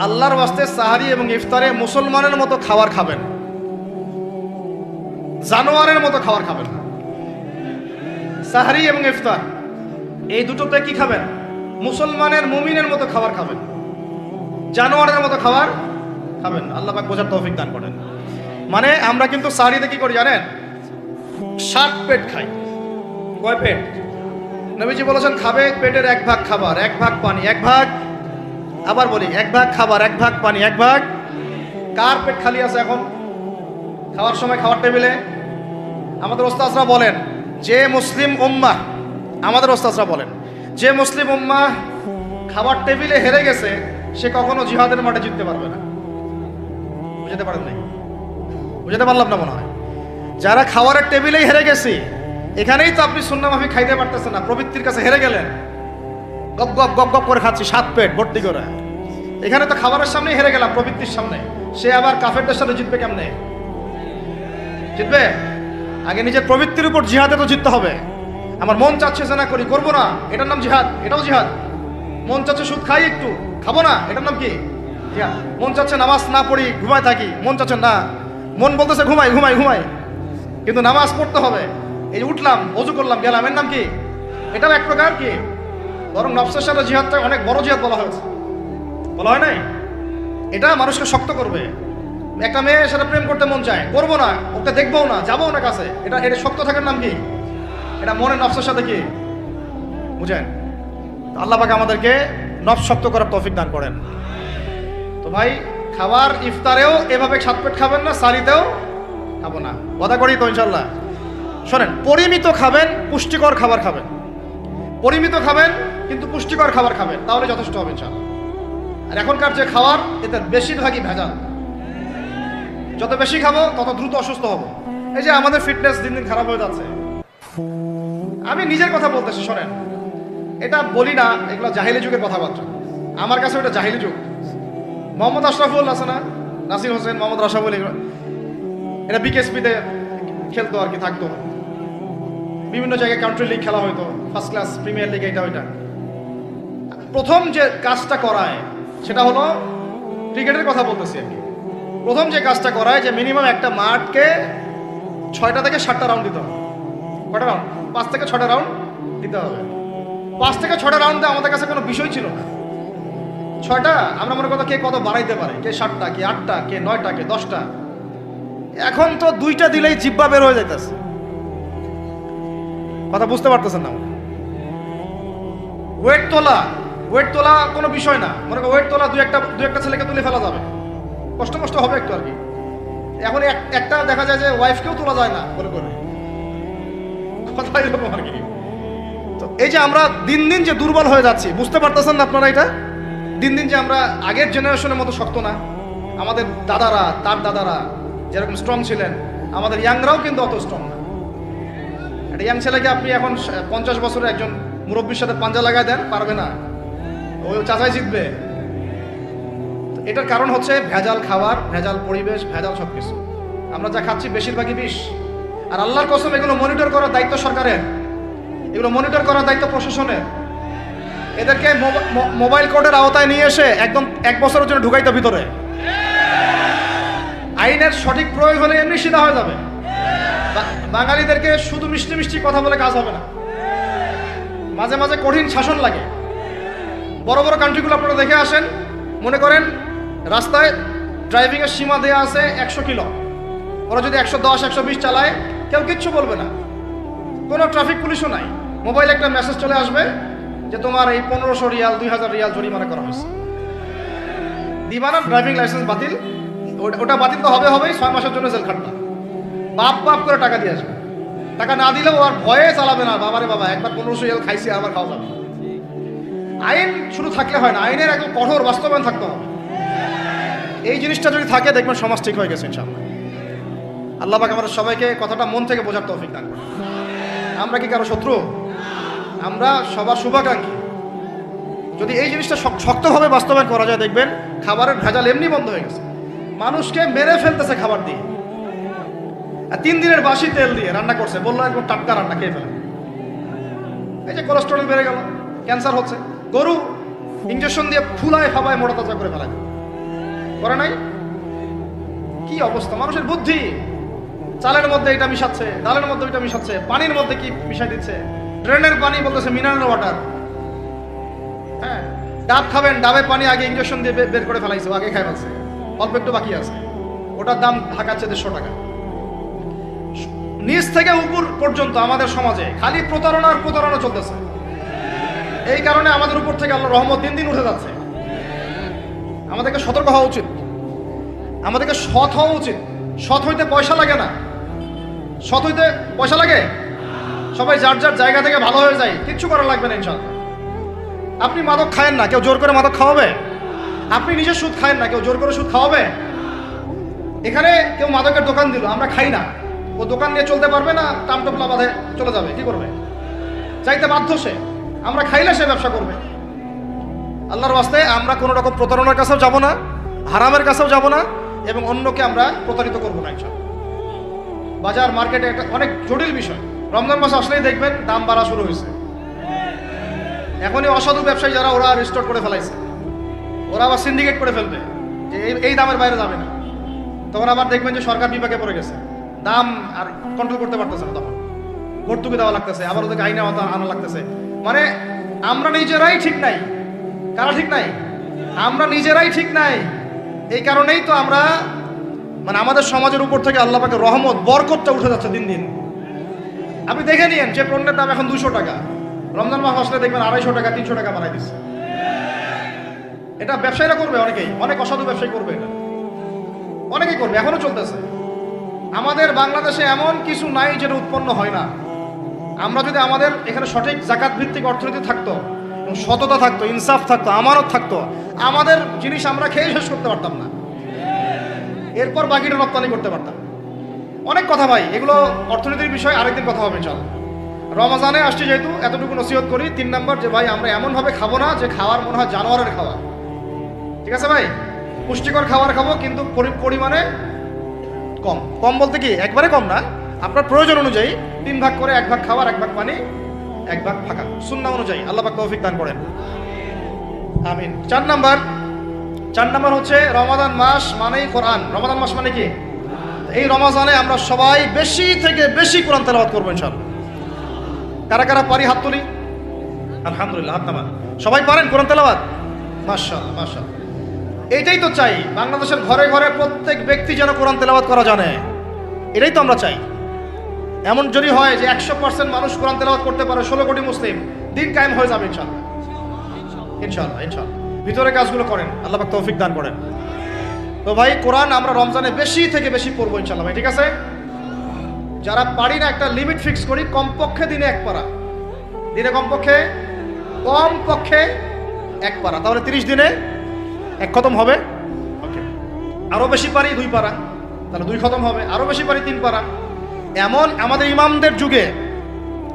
আল্লাহর ওয়াস্তে সাহারি এবং ইফতারে মুসলমানের মতো খাবার খাবেন, জানোয়ারের মতো খাবার খাবেন না। সাহারি এবং ইফতার এই দুটোতে কি খাবেন? মুসলমানের মুমিনের মতো খাবার খাবেন, জানোয়ারের মতো খাবার খাবেন। আল্লাহ পাক বোঝার তৌফিক দান করেন। মানে আমরা কিন্তু সাহারিতে কি করি জানেন? 7 পেট খাই। কয় পেট? নবীজি বলেছেন খাবে পেটের 1 ভাগ খাবার, 1 ভাগ পানি, 1 ভাগ, আবার বলি 1 ভাগ খাবার, 1 ভাগ পানি, 1 ভাগ। কার পেট খালি আছে এখন খাওয়ার সময় খাওয়ার টেবিলে? আমাদের ওস্তাদরা বলেন যে মুসলিম উম্মাহ, আমাদের ওস্তাদরা বলেন যে মুসলিম উম্মাহ খাবার টেবিলে হেরে গেছে সে কখনো জিহাদের মাঠে জিততে পারবে না। বুঝতে পারেন নাই? বুঝতে পারলাম না মনে হয়। যারা খাবারের টেবিলেই হেরে গেছি, এখানেই তো আপনি সুন্নাহ মাফিক খাইতে পারতেছেন না, প্রবৃত্তির কাছে হেরে গেলেন, গপ গপ গপ গপ করে খাচ্ছি 7 পেট ভর্তি করে। এখানে তো খাবারের সামনেই হেরে গেলাম, প্রবৃত্তির সামনে। সে আবার কাফেরদের সাথে জিতবে কেমনে? জিতবে? আগে নিজের প্রবৃত্তির উপর জিহাদে তো জিততে হবে। আমার মন চাচ্ছে যে না করি, করবো না, এটার নাম জিহাদ, এটাও জিহাদ। মন চাচ্ছে সুদ খাই একটু, খাবো না, এটার নাম কি? জিহাদ। মন চাচ্ছে নামাজ না পড়ি, ঘুমায় থাকি, মন চাচ্ছে না, মন বলতেছে ঘুমাই ঘুমাই ঘুমাই, কিন্তু নামাজ পড়তে হবে। এই উঠলাম, ওযু করলাম, গেলাম, এর নাম কি? এটাও এক প্রকার কি? বরং নফসের সাথে জিহাদটা অনেক বড় জিহাদ বলা হয়েছে, বলা হয় নাই? এটা মানুষকে শক্ত করবে। একটা মেয়ের সাথে প্রেম করতে মন চায়, করবো না, ওকে দেখবো না, যাবো না কাছে, এটা এটা শক্ত থাকার নাম কি? এটা মনের নফসের সাথে কি বুঝেন? আল্লাহ পাক আমাদেরকে নফস শক্ত করার তৌফিক দান করেন। তো ভাই, খাবার ইফতারেও এভাবে 7 পেট খাবেন না, সারিতেও খাবো না, কথা করি তো ইনশাল্লাহ। শোনেন, পরিমিত খাবেন, পুষ্টিকর খাবার খাবেন, পরিমিত খাবেন কিন্তু পুষ্টিকর খাবার খাবেন, তাহলে যথেষ্ট হবে ইনশাল্লাহ। আর এখনকার যে খাবার, এতে বেশিরভাগই ভেজাল। যত বেশি খাবো তত দ্রুত অসুস্থ হবো। এই যে আমাদের ফিটনেস দিন দিন খারাপ হয়ে যাচ্ছে। আমি নিজের কথা বলতেছি, শোনেন, এটা বলি না, এগুলো জাহিলি যুগের কথাবার্তা। আমার কাছে ওটা জাহিলি যুগ। মোহাম্মদ আশরাফুল আছে না, নাসির হোসেন, মোহাম্মদ রাশাফুল, এগুলো এটা বিকেএসপিতে খেলতো আর কি, থাকতো। বিভিন্ন জায়গায় কান্ট্রি লিগ খেলা হইতো, ফার্স্ট ক্লাস, প্রিমিয়ার লিগ, এটা ওইটা। প্রথম যে কাজটা করায় সেটা হলো, ক্রিকেটের কথা বলতেছি আর কি, প্রথম যে কাজটা করায় যে মিনিমাম একটা মাঠকে 6টা থেকে 7টা রাউন্ড দিতে হবে। কটা রাউন্ড? 5 থেকে 6টা রাউন্ড দিতে হবে। 5 থেকে 6টা রাউন্ড দেওয়া আমাদের কাছে কোনো বিষয় ছিল না। 6টা আমরা মনে করতাম কে কত বাড়াইতে পারে, কে 7টা, কে 8টা, কে 9টা, কে 10টা। এখন তো 2টা দিলেই জিব্বা বের হয়ে যাইতেছে। কথা বুঝতে পারতেছেন না? ওয়েট তোলা কোনো বিষয় না। মনে করো ওয়েট তোলা, দু একটা ছেলেকে তুলে ফেলা যাবে, কষ্ট কষ্ট হবে একটু আর কি। এখন একটা দেখা যায় যে ওয়াইফকেও তোলা যায় না বলে করে, কথা এরকম আর কি। তো এই যে আমরা দিন দিন যে দুর্বল হয়ে যাচ্ছি, বুঝতে পারতেছেন না আপনারা? এটা দিন দিন যে আমরা আগের জেনারেশনের মতো শক্ত না। আমাদের দাদারা, তার দাদারা যেরকম স্ট্রং ছিলেন, আমাদের ইয়াংরাও কিন্তু অত স্ট্রং না। একটা ইয়াং ছেলেকে আপনি এখন 50 বছরের একজন মুরব্বীর সাথে পাঞ্জা লাগায় দেন, পারবে না, ওই চাচাই জিতবে। এটার কারণ হচ্ছে ভেজাল খাবার, ভেজাল পরিবেশ, ভেজাল সবকিছু। আমরা যা খাচ্ছি বেশিরভাগই বিষ। আর আল্লাহর কসম, এগুলো মনিটর করার দায়িত্ব সরকারের, এগুলো মনিটর করার দায়িত্ব প্রশাসনের। এদেরকে মোবাইল কোর্টের আওতায় নিয়ে এসে একদম 1 বছরের জন্য ঢুকাইতে ভিতরে। আইনের সঠিক প্রয়োগ হলে এমনি সিধা হয়ে যাবে। বাঙালিদেরকে শুধু মিষ্টি মিষ্টি কথা বলে কাজ হবে না, মাঝে মাঝে কঠিন শাসন লাগে। বড় বড় কান্ট্রিগুলো আপনারা দেখে আসেন, মনে করেন রাস্তায় ড্রাইভিংয়ের সীমা দেওয়া আছে 100 কিলো, ওরা যদি 110, 120 চালায় কেউ কিচ্ছু বলবে না, কোনো ট্রাফিক পুলিশও নাই। মোবাইলে একটা মেসেজ চলে আসবে যে তোমার এই 1500 রিয়াল, 2000 রিয়াল জরিমানা করা হয়েছে। দিবানা ড্রাইভিং লাইসেন্স বাতিল, ওটা বাতিল তো হবেই, 6 মাসের জন্য জেল খাটবা। বাপ করে টাকা দিয়ে আসবে। টাকা না দিলেও আর ভয়ে চালাবে না, বাবারে বাবা একবার 1500 রিয়াল খাইছি, আবার খাওয়া যাবে। আইন শুধু থাকলে হয় না, আইনের একদম কঠোর বাস্তবায়ন থাকতে হবে। এই জিনিসটা যদি থাকে, দেখবেন সমাজ ঠিক হয়ে গেছে ইনশাআল্লাহ। আল্লাহ পাক আমাদের সবাইকে কথাটা মন থেকে বোঝার তৌফিক দান করেন। আমরা কি কারো শত্রু? আমরা সবার শুভাকাঙ্ক্ষী। যদি এই জিনিসটা শক্তভাবে বাস্তবায়ন করা যায়, দেখবেন খাবারের ভেজাল এমনি বন্ধ হয়ে গেছে। মানুষকে মেরে ফেলতেছে খাবার দিয়ে, 3 দিনের বাসি তেল দিয়ে রান্না করছে, বললো একদম টাটকা রান্না, খেয়ে ফেলে। এই যে কোলেস্টেরল বেড়ে গেল, ক্যান্সার হচ্ছে। গরু ইঞ্জেকশন দিয়ে ফুলায় ফাবায় মোটা তাজা করে ফেলা করে নাই? কি অবস্থা মানুষের বুদ্ধি! চালের মধ্যে এটা মিশাচ্ছে, ডালের মধ্যে এটা মিশাচ্ছে, পানির মধ্যে কি মিশাই দিচ্ছে, ড্রেনের পানি বলতেছে মিনারেল ওয়াটার। হ্যাঁ, ডাব খাবেন, ডাবের পানি আগে ইঞ্জেকশন দিয়ে বের করে ফেলাইছে, আগে খাই ফেলছে, অল্প একটু বাকি আছে, ওটার দাম ঢাকাচ্ছে 150 টাকা। নিচ থেকে উপর পর্যন্ত আমাদের সমাজে খালি প্রতারণার প্রতারণা চলতেছে। এই কারণে আমাদের উপর থেকে আল্লাহর রহমত দিন দিন উঠে যাচ্ছে। আমাদেরকে সতর্ক হওয়া উচিত, আমাদেরকে সৎ হওয়া উচিত। সৎ হইতে পয়সা লাগে না, সৎ হইতে পয়সা লাগে। সবাই যার যার জায়গা থেকে ভালো হয়ে যায়, কিচ্ছু করা লাগবে না ইনশাআল্লাহ। আপনি মাদক খায়েন না, কেউ জোর করে মাদক খাওয়াবে? আপনি নিজে সুদ খায়েন না, কেউ জোর করে সুদ খাওয়াবে? এখানে কেউ মাদকের দোকান দিল, আমরা খাই না, ও দোকান নিয়ে চলতে পারবে না? টামটপলা বাঁধে চলে যাবে, কি করবে? চাইতে বাধ্য সে। আমরা খাইলে সে ব্যবসা করবে। আল্লাহর ওয়াস্তে আমরা কোনো রকম প্রতারণার কাছেও যাব না, হারামের কাছেও যাব না, এবং অন্যকে আমরা প্রতারিত করবো না ইনশাআল্লাহ। বাজার মার্কেটে একটা অনেক জটিল বিষয়। রমজান মাস আসলেই দেখবেন দাম বাড়া শুরু হয়েছে। এখনই অসাধু ব্যবসায়ী যারা, ওরা রিস্টোর করে ফেলাইছে, ওরা আবার সিন্ডিকেট করে ফেলবে যে এই দামের বাইরে যাবে না। তখন আবার দেখবেন যে সরকার বিপাকে পড়ে গেছে, দাম আর কন্ট্রোল করতে পারতেছে না, তখন ভর্তুকি দেওয়া লাগতেছে, আবার ওদেরকে আইনে আনা লাগতেছে। মানে আমরা নিজেরাই ঠিক নাই। কারা ঠিক নাই? আমরা নিজেরাই ঠিক নাই। এই কারণেই তো আমরা মানে আমাদের সমাজের উপর থেকে আল্লাহ পাকের রহমত বরকতটা উঠে যাচ্ছে দিন দিন। আপনি দেখে নিয়েন যে পণ্যের দাম এখন 200 টাকা, রমজান মাস আসলে দেখবেন 250 টাকা 300 টাকা বাড়াই দিচ্ছে। এটা ব্যবসায়ীরা করবে, অনেকেই, অনেক অসাধু ব্যবসায়ী করবে, এটা অনেকেই করবে, এখনো চলতেছে। আমাদের বাংলাদেশে এমন কিছু নাই যেটা উৎপন্ন হয় না। আমরা যদি আমাদের এখানে সঠিক জাকাত ভিত্তিক অর্থনীতি থাকতো, সততা থাকতো, ইনসাফ থাকতো, আমানত থাকতো, আমাদের জিনিস আমরা খেয়ে শেষ করতে পারতাম না, এরপর বাকিটা রপ্তানি করতে পারতাম। অনেক কথা ভাই, এগুলো অর্থনীতির বিষয়, আরেকদিন কথা হবে ইনশাআল্লাহ। রমজানে আসছে যেহেতু এতটুকু নসিহত করি। 3 নম্বর, যে ভাই আমরা এমনভাবে খাবো না যে খাওয়ার মনে হয় জানোয়ারের খাওয়া। ঠিক আছে ভাই, পুষ্টিকর খাবার খাবো, কিন্তু পরিমাণে কম। কম বলতে কি একবারে কম না, আপনার প্রয়োজন অনুযায়ী 3 ভাগ করে, 1 ভাগ খাবার, 1 ভাগ পানি, 1 ভাগ ফাঁকা, সুন্নাহ অনুযায়ী। আল্লাহ পাক তৌফিক দান করেন, আমিন। 4 নম্বর হচ্ছে রমাদান মাস মানেই কোরআন। রমাদান মাস মানে কি? এই রমজানে আমরা সবাই বেশি থেকে বেশি কোরআন তেলাওয়াত করবো ইনশাআল্লাহ। কারা কারা পারি হাত তুলি? আলহামদুলিল্লাহ, হাত নামান। সবাই পারেন কোরআন তেলাওয়াত? মাশাআল্লাহ, মাশাআল্লাহ। এইটাই তো চাই, বাংলাদেশের ঘরে ঘরে প্রত্যেক ব্যক্তি যেন কোরআন তেলাওয়াত করা জানে, এটাই তো আমরা চাই। এমন যদি হয় যে 100% মানুষ কোরআন তেলাওয়াত করতে পারে, 16 কোটি মুসলিম, দিন কায়েম হয়ে যাবে ইনশাআল্লাহ, ইনশাআল্লাহ, ইনশাআল্লাহ। ভিতরে কাজগুলো করেন, আল্লাহ পাক তৌফিক দান করেন। তো ভাই, কোরআন আমরা রমজানে বেশি থেকে বেশি পড়বো ইনশাআল্লাহ ভাই, ঠিক আছে? যারা পারি না, একটা লিমিট ফিক্স করি, কমপক্ষে দিনে 1 পারা, দিনে কমপক্ষে 1 পারা, তাহলে 30 দিনে 1 খতম হবে। ওকে, আরো বেশি পারি 2 পারা, তাহলে 2 খতম হবে। আরো বেশি পারি 3 পারা। এমন আমাদের ইমামদের যুগে,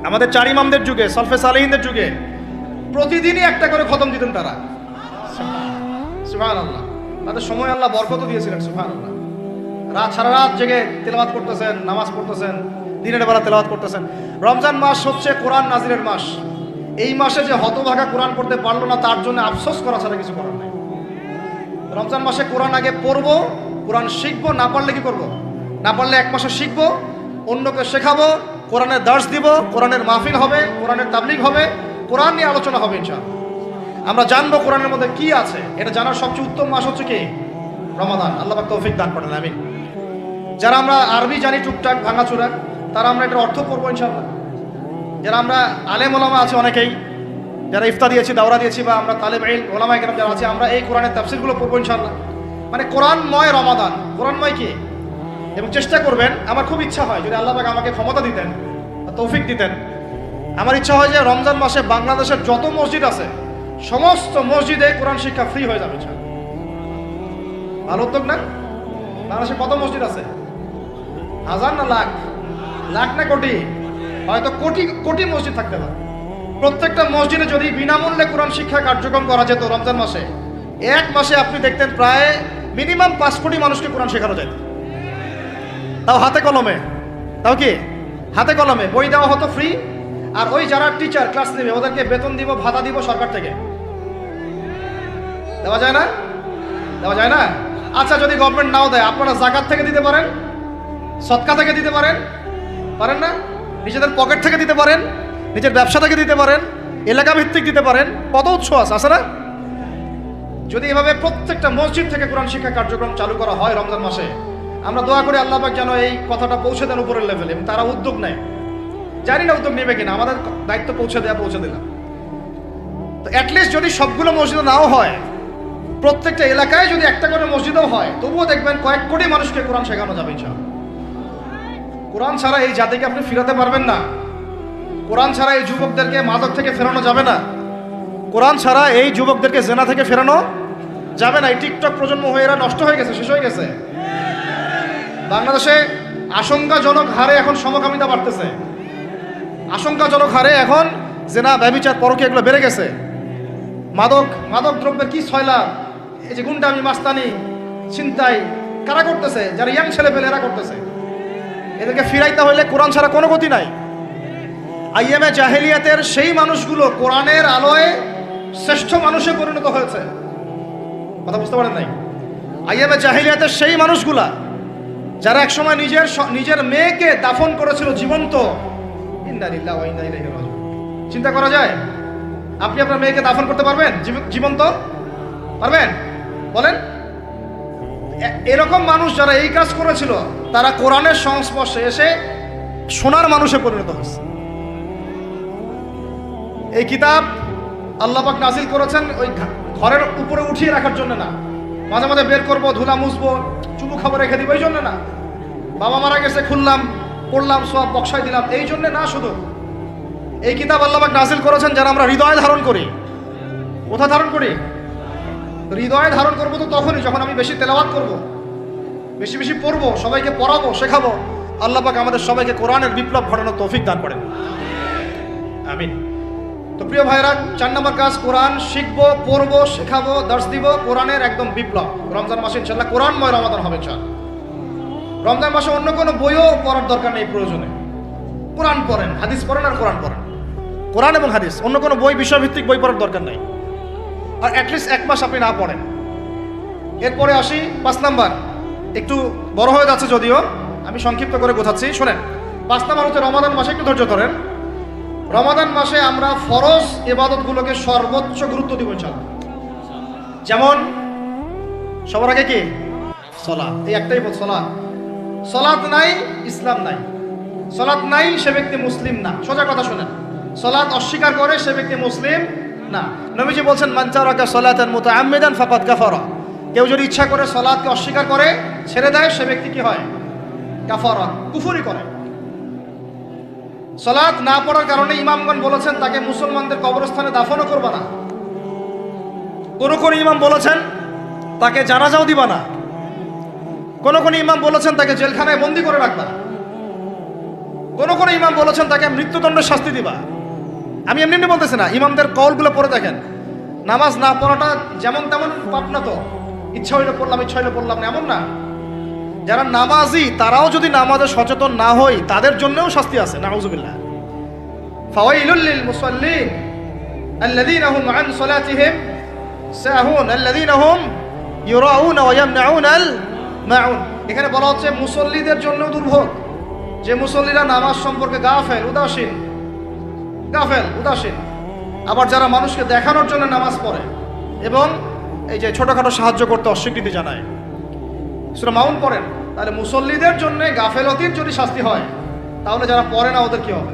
আমাদের 4 ইমামদের যুগে, সলফে সালেহিনদের যুগে প্রতিদিনই 1টা করে খতম দিতেন তারা। সুবহানাল্লাহ, তাদের সময় আল্লাহ বরকত দিয়েছিলেন। সুবহানাল্লাহ, সারা রাত জেগে তেলাওয়াত করতেছেন, নামাজ পড়তেছেন, দিনের বেলা তেলাওয়াত করতেছেন। রমজান মাস হচ্ছে কোরআন নাজিলের মাস। এই মাসে যে হতভাগা কোরআন পড়তে পারলো না, তার জন্য আফসোস করা ছাড়া কিছু করার নেই। রমজান মাসে কোরআন আগে পড়বো, কোরআন শিখবো, না পারলে কি করবো? না পারলে 1 মাসে শিখবো, অন্যকে শেখাবো, কোরআনের দার্স দিব, কোরআনের মাহফিল হবে, কোরআনের তাবলীগ হবে, কোরআন নিয়ে আলোচনা হবে ইনশাআল্লাহ। আমরা জানবো কোরআনের মধ্যে কি আছে। এটা জানার সবচেয়ে উত্তম মাস হচ্ছে কি? রমাদান। আল্লাহ পাক তৌফিক দান করেন, আমিন। যারা আমরা আরবি জানি টুকটাক ভাঙাচোরা, তারা আমরা এটার অর্থ পড়বো ইনশাআল্লাহ। যারা আমরা আলেম ওলামা আছে অনেকেই, যারা ইফতা দিয়েছি, দাওরা দিয়েছি, বা আমরা তালেব ইলম ওলামায়ে কেরাম যারা আছে, আমরা এই কোরআনের তাফসীরগুলো পড়বো ইনশাআল্লাহ। মানে কোরআনময় রমাদান, কোরআনময় কি? এবং চেষ্টা করবেন, আমার খুব ইচ্ছা হয় যদি আল্লাহ পাক আমাকে ক্ষমতা দিতেন, তৌফিক দিতেন, আমার ইচ্ছা হয় যে রমজান মাসে বাংলাদেশের যত মসজিদ আছে সমস্ত মসজিদে কোরআন শিক্ষা ফ্রি হয়ে যাবে। ভালো উদ্যোগ না? বাংলাদেশে কত মসজিদ আছে? 1000 না লাখ? লাখ না কোটি? হয়তো কোটি কোটি মসজিদ থাকতে পারে। প্রত্যেকটা মসজিদে যদি বিনামূল্যে কোরআন শিক্ষা কার্যক্রম করা যেত রমজান মাসে, 1 মাসে আপনি দেখতেন প্রায় মিনিমাম 5 কোটি মানুষকে কোরআন শেখানো যেত। তাও হাতে কলমে, তাও কি হাতে কলমে। বই দেওয়া হতো ফ্রি, আর ওই যারা টিচার ক্লাস নেবে ওদেরকে বেতন দিব, ভাতা দিব সরকার থেকে। দেওয়া যায় না? দেওয়া যায় না? আচ্ছা, যদি গভর্নমেন্ট নাও দেয়, আপনারা জাকাত থেকে দিতে পারেন, সদকা থেকে দিতে পারেন, পারেন না? নিজেদের পকেট থেকে দিতে পারেন, নিজের ব্যবসা থেকে দিতে পারেন, এলাকা ভিত্তিক দিতে পারেন, কত উৎস আছে না? যদি এভাবে প্রত্যেকটা মসজিদ থেকে কোরআন শিক্ষা কার্যক্রম চালু করা হয় রমজান মাসে, আমরা দোয়া করি আল্লাহ পাক যেন এই কথাটা পৌঁছে দেন উপরের লেভেলে, এবং তারা উদ্যোগ নেয়। জানি না উদ্যোগ নেবে কিনা, আমাদের দায়িত্ব পৌঁছে দিলাম। তো অ্যাটলিস্ট যদি সবগুলো মসজিদে নাও হয়, প্রত্যেকটা এলাকায় যদি একটা করে মসজিদও হয়, তবুও দেখবেন কয়েক কোটি মানুষকে কোরআন শেখানো যাবে ইনশাআল্লাহ। কোরআন ছাড়া এই জাতিকে আপনি ফিরাতে পারবেন না। কোরআন ছাড়া এই যুবকদেরকে মাদক থেকে ফেরানো যাবে না। কোরআন ছাড়া এই যুবকদেরকে জেনা থেকে ফেরানো যাবে না। এই টিকটক প্রজন্ম হয়ে এরা নষ্ট হয়ে গেছে, শেষ হয়ে গেছে। বাংলাদেশে আশঙ্কাজনক হারে এখন সমকামিতা বাড়তেছে। আশঙ্কাজনক হারে এখন জেনা, ব্যভিচার, পরকীয়া এগুলো বেড়ে গেছে। মাদক দ্রব্যের কি ছয়লা, এই যে গুন্ডামি, মাস্তানি, ছিনতাই কারা করতেছে? যারা ইয়াং ছেলে পেলে এরা করতেছে। এদেরকে ফিরাইতে হইলে কোরআন ছাড়া কোনো গতি নাই। আইএমএ জাহেলিয়াতের সেই মানুষগুলো কোরআনের আলোয় শ্রেষ্ঠ মানুষে পরিণত হয়েছে। কথা বুঝতে পারেন নাই? আইএমএ জাহেলিয়াতের সেই মানুষগুলা যারা একসময় নিজের মেয়েকে দাফন করেছিল জীবন্ত। ইন্না লিল্লাহি ওয়া ইন্না ইলাইহি রাজিউন। চিন্তা করা যায়? আপনি আপনার মেয়েকে দাফন করতে পারবেন জীবন্ত? পারবেন? বলেন। এরকম মানুষ যারা এই কাজ করেছিল, তারা কোরআনের সংস্পর্শে এসে সোনার মানুষে পরিণত হয়েছে। এই কিতাব আল্লাহ পাক নাজিল করেছেন ওই ঘরের উপরে উঠিয়ে রাখার জন্য না, মাঝে মাঝে বের করবো, ধুলা মুছবো, চুমু খাবার রেখে দিব, এই জন্য না। বাবা মারা গেছে, খুললাম, পড়লাম, সব বক্সায় দিলাম, এই জন্য না। শুধু এই কিতাব আল্লাহ পাক নাজিল করেছেন যারা আমরা হৃদয়ে ধারণ করি। কোথায় ধারণ করি? হৃদয়ে ধারণ করবো তো তখনই যখন আমি বেশি তেলাওয়াত করব, বেশি বেশি পড়বো, সবাইকে পড়াবো, শেখাবো। আল্লাহ পাক আমাদের সবাইকে কোরআনের বিপ্লব ঘটানোর তৌফিক দান করেন, আমিন। তো প্রিয় ভাইরা, 4 নম্বর কাজ, কোরআন শিখবো, পড়বো, শেখাবো, দর্শ দিব। কোরআনের একদম বিপ্লব। রমজান মাসে ইনশাআল্লাহ কোরআনময় রমাদান হবে ইনশাআল্লাহ। রমজান মাসে অন্য কোনো বইও পড়ার দরকার নেই প্রয়োজনে। কোরআন পড়েন, হাদিস পড়েন আর কোরআন পড়েন। কোরআন এবং হাদিস, অন্য কোনো বই, বিষয়ভিত্তিক বই পড়ার দরকার নাই। আর অ্যাটলিস্ট 1 মাস আপনি না পড়েন। এরপরে আসি 5 নাম্বার, একটু বড় হয়ে যাচ্ছে যদিও, আমি সংক্ষিপ্ত করে বোঝাচ্ছি, শোনেন। 5 নাম্বার হচ্ছে রমাদান মাসে, একটু ধৈর্য ধরেন। রমাদান মাসে আমরা ফরজ ইবাদতগুলোকে সর্বোচ্চ গুরুত্ব দিব ইনশাআল্লাহ। যেমন সবার আগে কি? সালাত। এই একটাই পথ, সালাত। সালাত নাই, ইসলাম নাই। সালাত নাই, সে ব্যক্তি মুসলিম না। সোজা কথা শোনেন, সালাত অস্বীকার করে সে ব্যক্তি মুসলিম না। নবীজি বলছেন, মান তারাকা সালাতান মুতাআম্মিদান ফাকাদ কাফারা। কেউ যদি ইচ্ছা করে সালাতকে অস্বীকার করে, ছেড়ে দেয়, সে ব্যক্তি কি হয়? কাফারা, কুফরি করে। সালাত না পড়ার কারণে ইমামগণ বলেছেন তাকে মুসলমানদের কবরস্থানে দাফনও করবা না। কোন কোন ইমাম বলেছেন তাকে জানাজাও দিবা না। কোন কোন ইমাম বলেছেন তাকে জেলখানায় বন্দী করে রাখবা। কোন কোন ইমাম বলেছেন তাকে মৃত্যুদণ্ডের শাস্তি দিবা। আমি এমনি এমনি বলতেছি না, ইমামদের কওলগুলো পড়ে দেখেন। নামাজ না পড়াটা যেমন তেমন পাপ না তো, ইচ্ছা হইলে পড়লাম, ইচ্ছা হইলে পড়লাম না, এমন না। যারা নামাজি তারাও যদি নামাজে সচেতন না হয়, তাদের জন্যও শাস্তি আছে। নাউযুবিল্লাহ। ফাওয়াইলুল লিল মুসাল্লিন আল্লাযীনা হুম আন সালাতিহিম সাহুন আল্লাযীনা হুম ইউরাউনা ওয়া ইয়ামনাউনাল মাউন। এখানে বলা হচ্ছে মুসল্লিদের জন্য দুর্ভোগ, যে মুসল্লিরা নামাজ সম্পর্কে গাফেল, উদাসীন। আবার যারা মানুষকে দেখানোর জন্য নামাজ পড়ে এবং এই যে ছোটখাটো সাহায্য করতে অস্বীকৃতি জানায়। সূরা মাউন পড়েন, তাহলে মুসল্লিদের জন্য গাফেলতির যদি শাস্তি হয়, তাহলে যারা পড়ে না ওদের কি হবে?